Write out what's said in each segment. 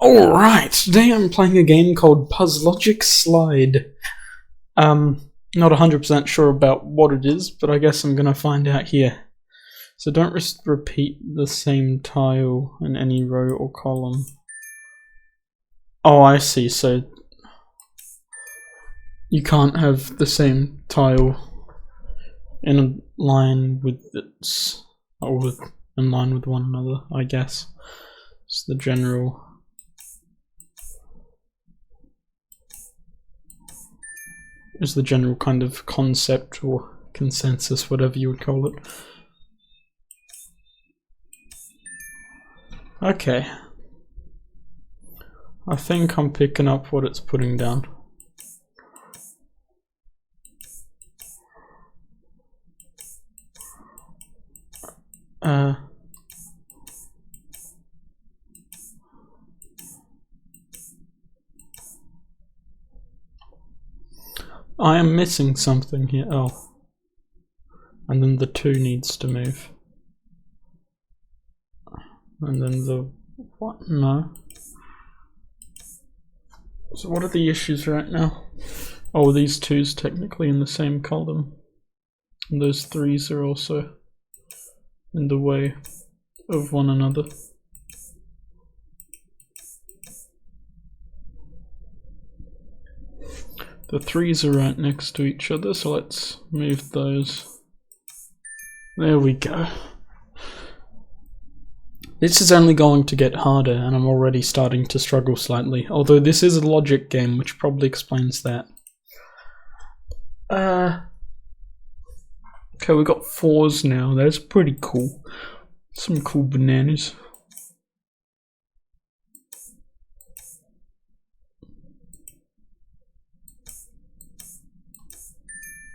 Alright, today I'm playing a game called Puzlogic Slide. Not 100% sure about what it is, but I guess I'm gonna find out here. So don't repeat the same tile in any row or column. Oh, I see, so you can't have the same tile in a line with its, or in line with one another, I guess. It's the general kind of concept or consensus, whatever you would call it. Okay. I think I'm picking up what it's putting down. I am missing something here. Oh. And then the 2 needs to move. And then the... what? No. So what are the issues right now? Oh, these 2's technically in the same column. And those 3's are also in the way of one another. The 3's are right next to each other, so let's move those. There we go. This is only going to get harder, and I'm already starting to struggle slightly. Although this is a logic game, which probably explains that. Okay, we got 4's now. That's pretty cool. Some cool bananas.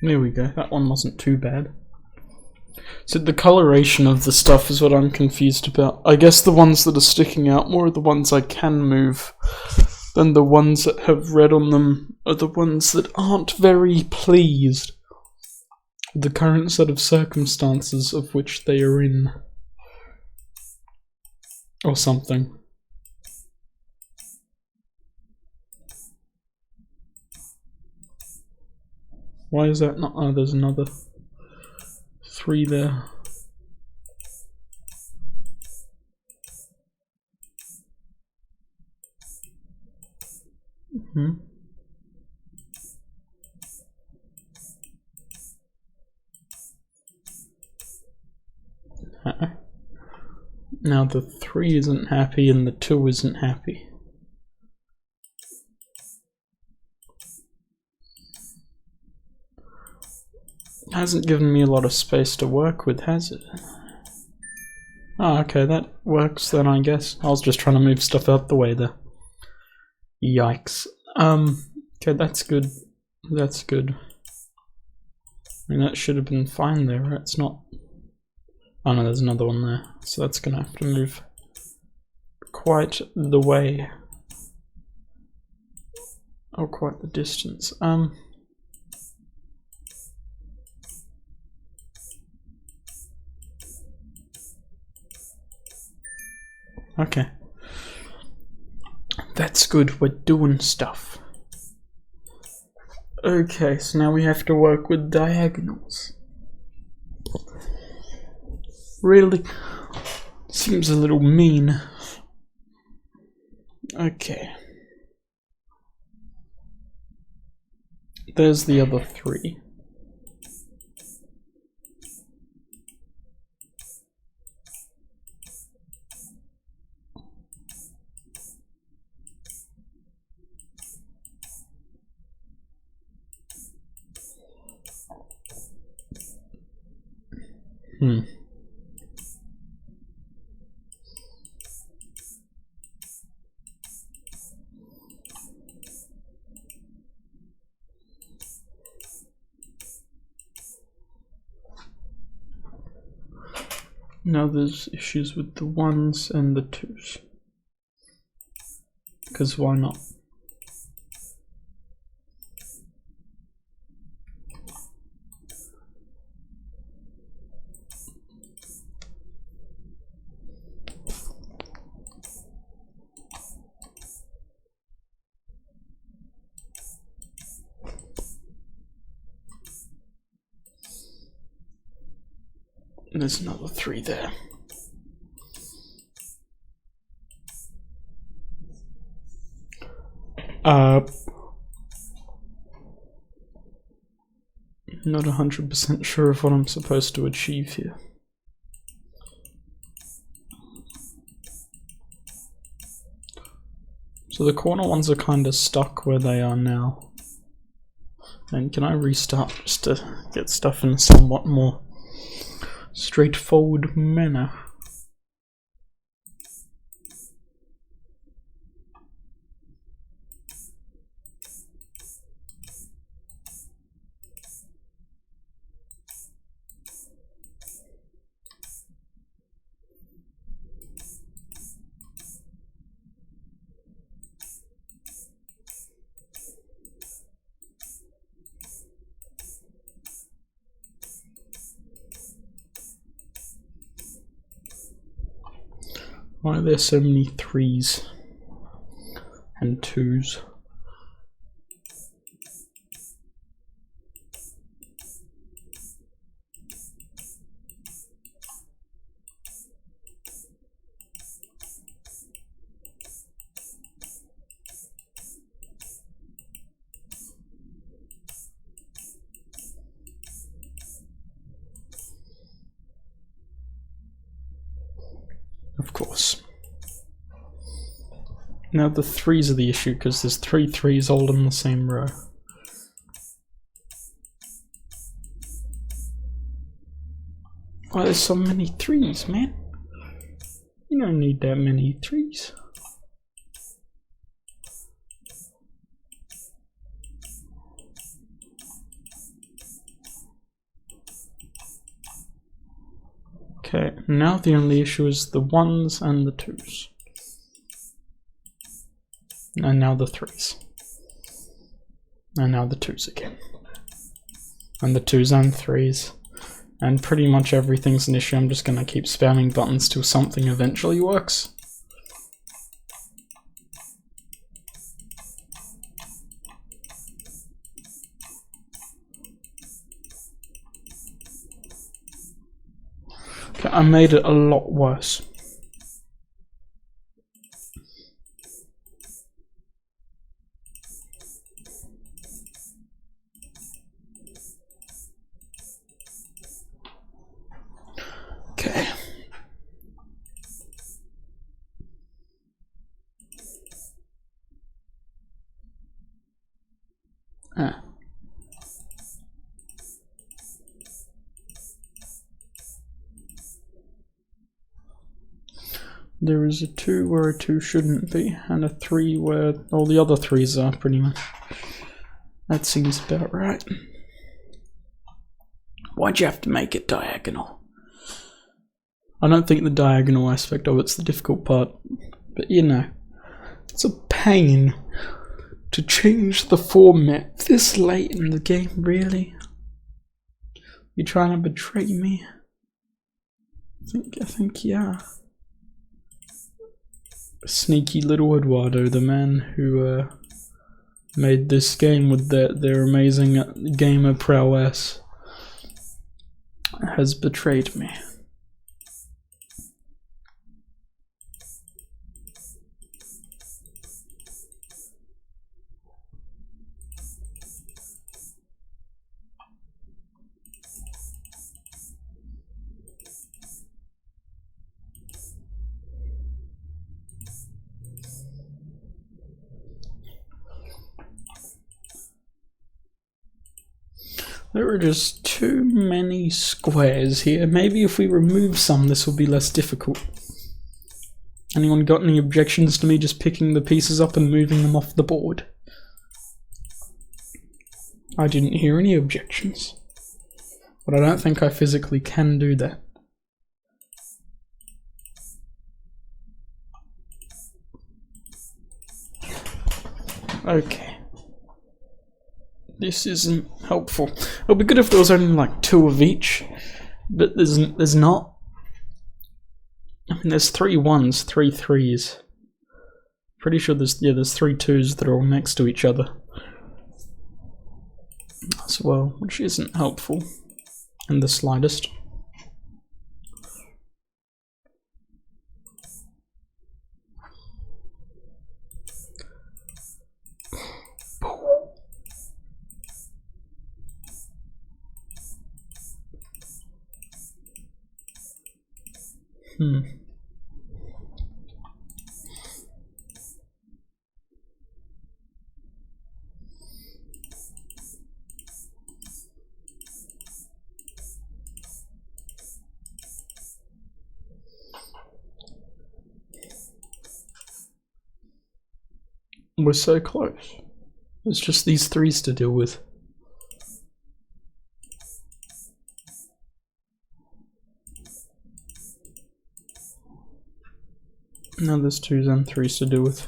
There we go. That one wasn't too bad. So the coloration of the stuff is what I'm confused about. I guess the ones that are sticking out more are the ones I can move. Then the ones that have red on them are the ones that aren't very pleased with the current set of circumstances of which they are in. Or something. Why is that not? Oh, there's another 3 there. Now the 3 isn't happy and the 2 isn't happy. Hasn't given me a lot of space to work with, has it? Oh, okay, that works then, I guess. I was just trying to move stuff out the way there. Yikes. Okay, that's good. That's good. I mean, that should have been fine there, right? It's not... oh no, there's another one there. So that's gonna have to move quite the way. Oh, quite the distance. Okay. That's good, we're doing stuff. Okay, so now we have to work with diagonals. Really? Seems a little mean. Okay. There's the other 3. Now there's issues with the 1's and the 2's. Because why not? And there's another 3 there. Not 100% sure of what I'm supposed to achieve here. So the corner ones are kind of stuck where they are now. And can I restart just to get stuff in a somewhat more straightforward manner? Why are there so many 3s and 2s? Of course. Now the 3s are the issue because there's 3 3s all in the same row. Why there's so many 3s, man? You don't need that many 3s. Okay, now the only issue is the 1s and the 2s. And now the 3s. And now the 2s again. And the 2s and 3s. And pretty much everything's an issue. I'm just gonna keep spamming buttons till something eventually works. Okay, I made it a lot worse. Okay. There is a 2 where a 2 shouldn't be, and a 3 where all the other 3s are, pretty much. That seems about right. Why'd you have to make it diagonal? I don't think the diagonal aspect of it's the difficult part, but you know, it's a pain to change the format this late in the game, really? You trying to betray me? I think yeah. Sneaky little Eduardo, the man who made this game with their amazing gamer prowess, has betrayed me. There are just too many squares here. Maybe if we remove some, this will be less difficult. Anyone got any objections to me just picking the pieces up and moving them off the board? I didn't hear any objections. But I don't think I physically can do that. Okay. This isn't helpful. It would be good if there was only like 2 of each, but there's not. I mean, there's 3 1s, 3 3s. Pretty sure there's 3 2s that are all next to each other as well, which isn't helpful in the slightest. We're so close. It's just these threes to deal with. Now there's twos and threes to deal with.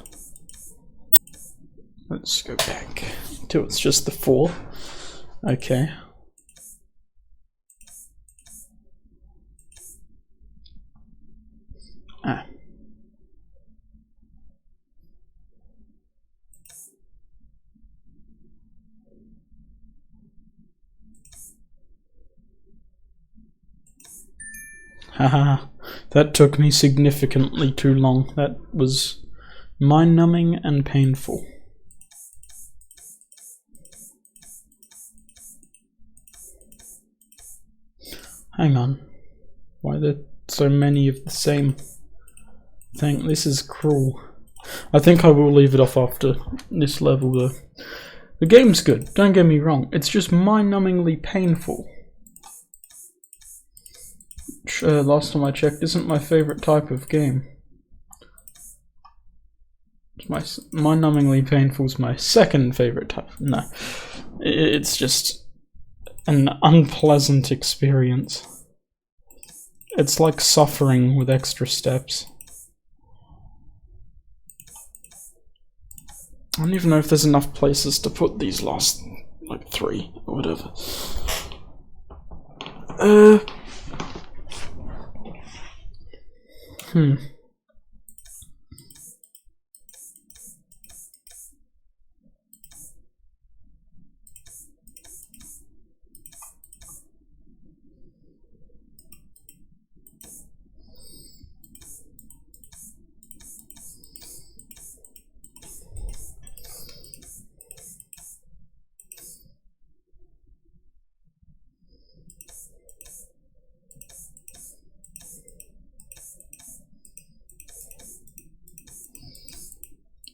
Let's go back till it's just the 4. Okay. Ah. Haha, that took me significantly too long. That was mind-numbing and painful. Hang on. Why are there so many of the same thing? This is cruel. I think I will leave it off after this level though. The game's good, don't get me wrong. It's just mind-numbingly painful. Last time I checked, isn't my favorite type of game. Mind-numbingly painful is my second favorite type. No, it's just an unpleasant experience. It's like suffering with extra steps. I don't even know if there's enough places to put these last, like, 3 or whatever.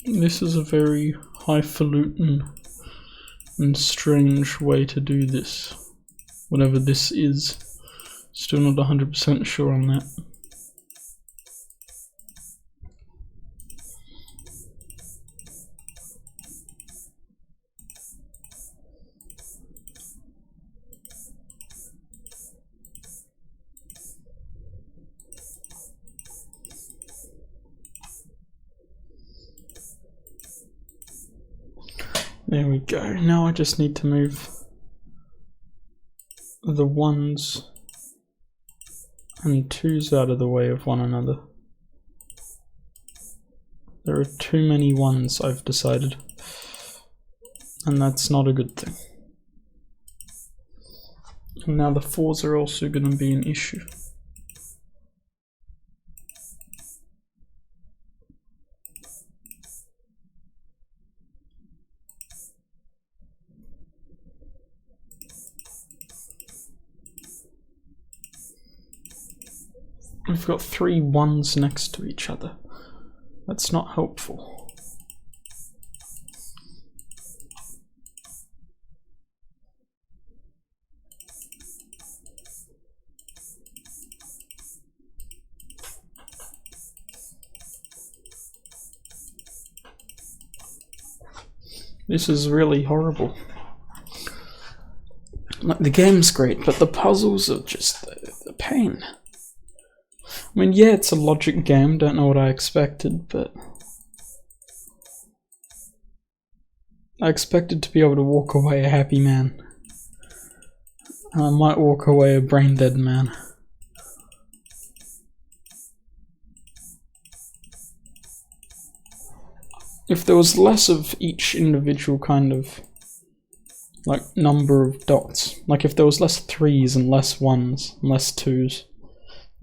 This is a very highfalutin and strange way to do this. Whatever this is. Still not 100% sure on that. There we go. Now I just need to move the 1s and 2s out of the way of one another. There are too many 1s, I've decided. And that's not a good thing. And now the 4s are also going to be an issue. We've got 3 1s next to each other. That's not helpful. This is really horrible. Like, the game's great, but the puzzles are just the pain. I mean, yeah, it's a logic game, don't know what I expected, but I expected to be able to walk away a happy man. And I might walk away a brain-dead man. If there was less of each individual kind of, like, number of dots, like if there was less 3s and less 1s and less 2s,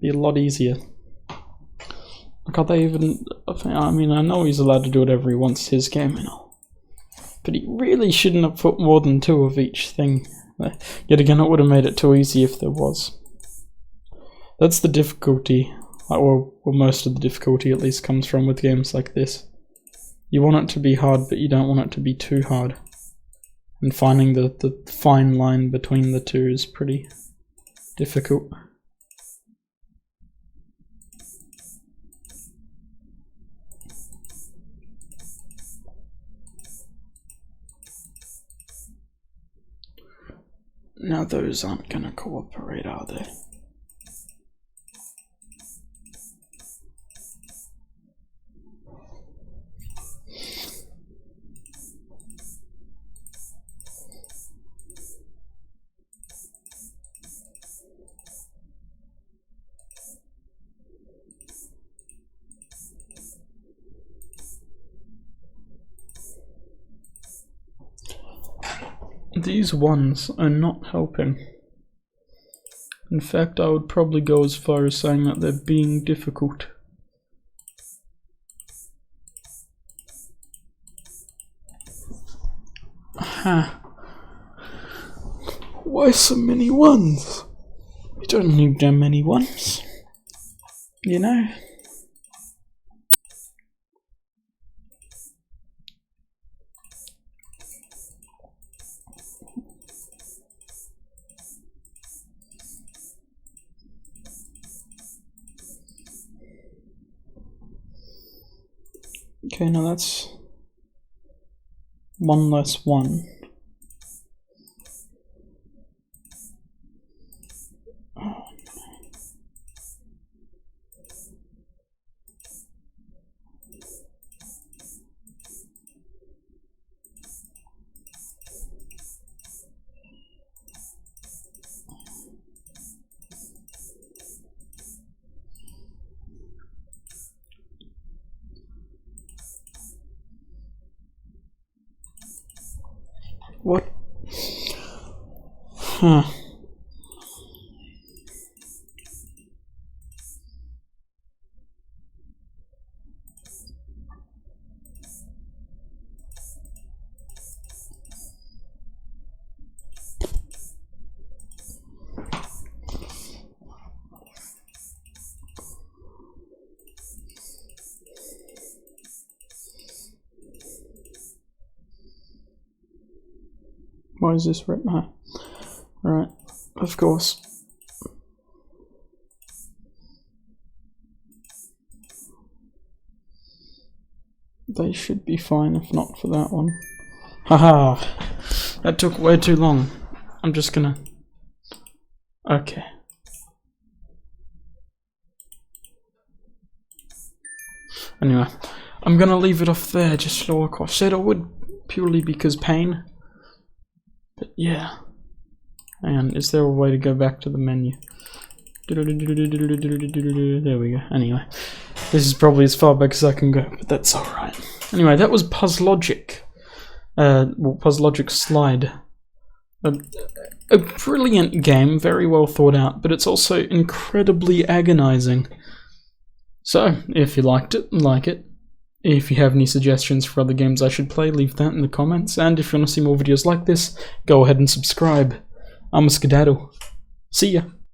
be a lot easier. Like, are they even? I mean, I know he's allowed to do whatever he wants, his game and all, but he really shouldn't have put more than 2 of each thing. Yet again, it would have made it too easy if there was. That's the difficulty Or most of the difficulty at least comes from with games like this. You want it to be hard, but you don't want it to be too hard. And finding the fine line between the two is pretty difficult. Now those aren't gonna cooperate, are they? These ones are not helping. In fact, I would probably go as far as saying that they're being difficult. Aha. Why so many ones? You don't need that many ones. You know? Okay, now that's one less one. What? Huh. Why is this right now? Right, of course. They should be fine if not for that one. Haha! That took way too long. I'm just gonna... Okay. Anyway, I'm gonna leave it off there, just like I said I would, purely because pain. But yeah. Hang on, is there a way to go back to the menu? There we go. Anyway, this is probably as far back as I can go, but that's alright. Anyway, that was Puzlogic. Puzlogic Slide. A brilliant game, very well thought out, but it's also incredibly agonizing. So, if you liked it, like it. If you have any suggestions for other games I should play, leave that in the comments. And if you want to see more videos like this, go ahead and subscribe. I'm a skedaddle. See ya.